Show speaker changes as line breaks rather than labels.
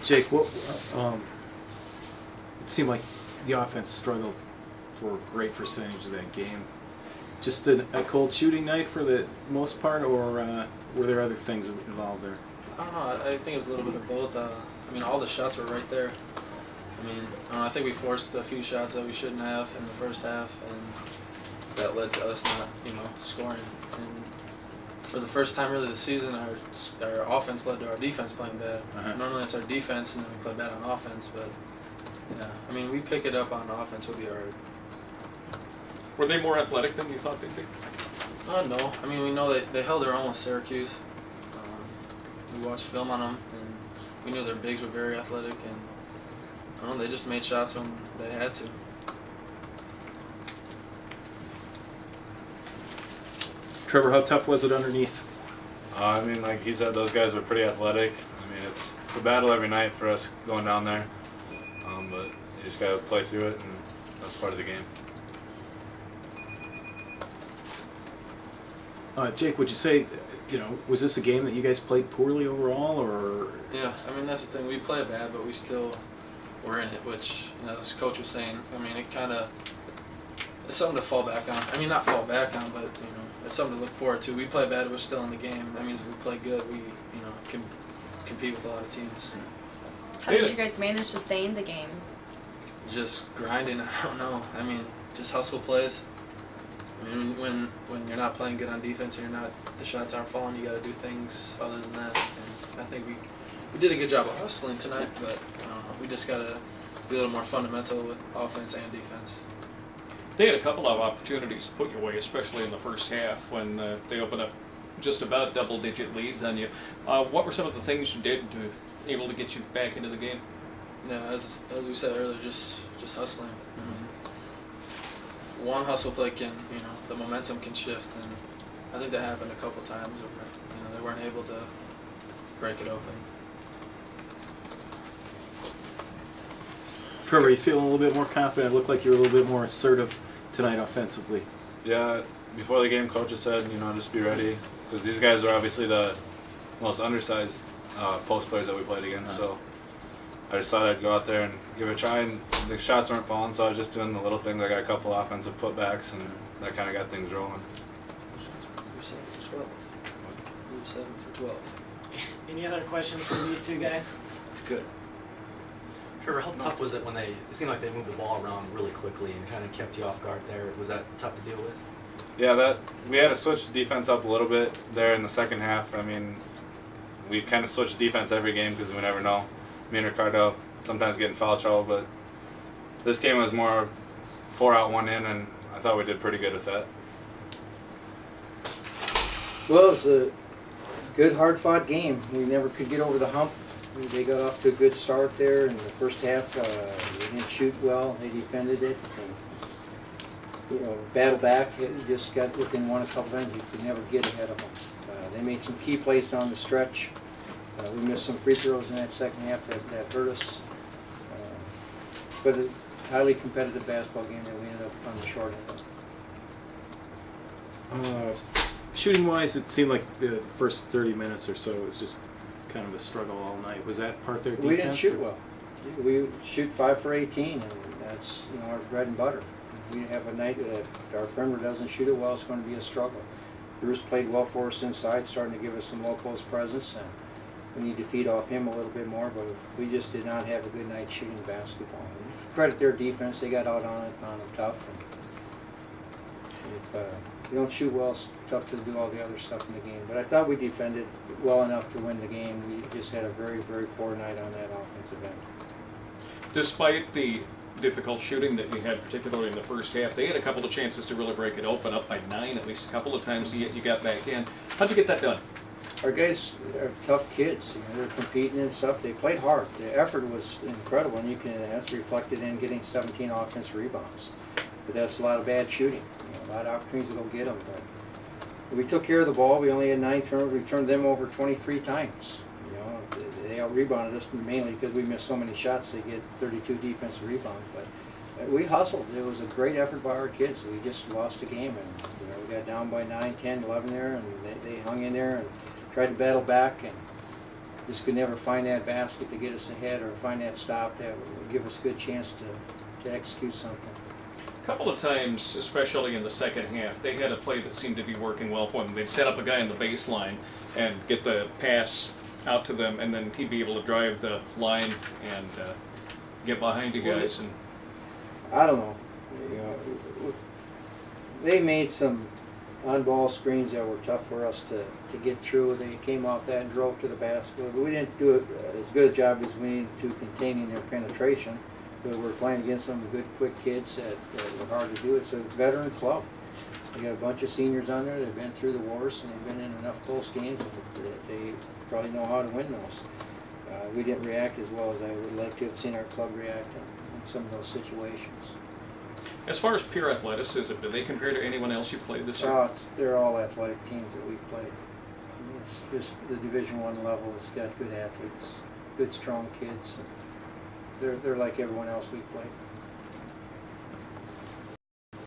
Jake, what? It seemed like the offense struggled for a great percentage of that game. Just a cold shooting night for the most part, or were there other things involved there?
I don't know. I think it was a little bit of both. All the shots were right there. I think we forced a few shots that we shouldn't have in the first half, and that led to us not, scoring. And for the first time really this season, our offense led to our defense playing bad. Normally it's our defense, and then we play bad on offense. But yeah, we pick it up on offense. We'll be alright.
Were they more athletic than you thought they'd be?
No. We know they held their own with Syracuse. We watched film on them, and we knew their bigs were very athletic, and they just made shots when they had to.
Trevor, how tough was it underneath?
Like he said, those guys are pretty athletic. It's a battle every night for us going down there, but you just got to play through it, and that's part of the game.
Jake, would you say, was this a game that you guys played poorly overall, or?
Yeah, that's the thing. We play bad, but we still were in it, which, as coach was saying, it's something to fall back on. Not fall back on, but, it's something to look forward to. We play bad, we're still in the game. That means if we play good, we, can compete with a lot of teams.
How did you guys manage to stay in the game?
Just grinding, I don't know. Just hustle plays. When you're not playing good on defense and the shots aren't falling, you got to do things other than that. And I think we did a good job of hustling tonight, but we just got to be a little more fundamental with offense and defense.
They had a couple of opportunities to put you away, especially in the first half when they opened up just about double-digit leads on you. What were some of the things you did to able to get you back into the game?
Yeah, as we said earlier, just hustling. One hustle play can, the momentum can shift, and I think that happened a couple times where, they weren't able to break it open.
Trevor, you feeling a little bit more confident? It looked like you were a little bit more assertive tonight offensively.
Yeah, before the game, coach just said, just be ready, because these guys are obviously the most undersized post players that we played against, so I just thought I'd go out there and give it a try, and the shots weren't falling, so I was just doing the little things. I got a couple offensive putbacks, and that kind of got things rolling.
We were 7 for 12. We were 7 for 12.
Any other questions from these two guys?
It's good.
Trevor, how tough was it when it seemed like they moved the ball around really quickly and kind of kept you off guard there? Was that tough to deal with?
Yeah, we had to switch the defense up a little bit there in the second half. We kind of switch defense every game because we never know. Me and Ricardo sometimes get in foul trouble, but this game was more 4 out, 1 in, and I thought we did pretty good with that.
Well, it was a good, hard-fought game. We never could get over the hump. They got off to a good start there in the first half. They didn't shoot well. They defended it. And, battle back. Just got within one a couple times. You could never get ahead of them. They made some key plays down the stretch. We missed some free throws in that second half that hurt us. But a highly competitive basketball game that we ended up on the short end.
Shooting-wise, it seemed like the first 30 minutes or so was just kind of a struggle all night. Was that part of their defense?
We didn't shoot well. We shoot 5 for 18, and that's our bread and butter. We have a night that our perimeter doesn't shoot it well, it's going to be a struggle. Gruis played well for us inside, starting to give us some low post presence, and we need to feed off him a little bit more, but we just did not have a good night shooting basketball. Credit their defense, they got out on them tough. And if you don't shoot well, it's tough to do all the other stuff in the game. But I thought we defended well enough to win the game. We just had a very, very poor night on that offensive end.
Despite the difficult shooting that you had, particularly in the first half, they had a couple of chances to really break it open, up by 9 at least a couple of times you got back in. How'd you get that done?
Our guys are tough kids. They're competing and stuff. They played hard. The effort was incredible, and that's reflected in getting 17 offensive rebounds. But that's a lot of bad shooting. A lot of opportunities to go get them. But we took care of the ball. We only had 9 turnovers. We turned them over 23 times. They out-rebounded us mainly because we missed so many shots. They get 32 defensive rebounds. But we hustled. It was a great effort by our kids. We just lost the game, and we got down by 9, 10, 11 there, and they hung in there and tried to battle back. And just could never find that basket to get us ahead or find that stop that would give us a good chance to execute something.
A couple of times, especially in the second half, they had a play that seemed to be working well for them. They'd set up a guy on the baseline and get the pass out to them, and then he'd be able to drive the line and get behind you guys. And
I don't know. You know, they made some on-ball screens that were tough for us to get through. They came off that and drove to the basket. But we didn't do it as good a job as we needed to containing their penetration. But we're playing against some good, quick kids that were hard to do. It's a veteran club. We got a bunch of seniors on there. They've been through the wars and they've been in enough close games that they probably know how to win those. We didn't react as well as I would like to have seen our club react in some of those situations.
as far as pure athleticism, do they compare to anyone else you played this year?
They're all athletic teams that we've played. It's just the Division I level has got good athletes, good strong kids. They're like everyone else we've played.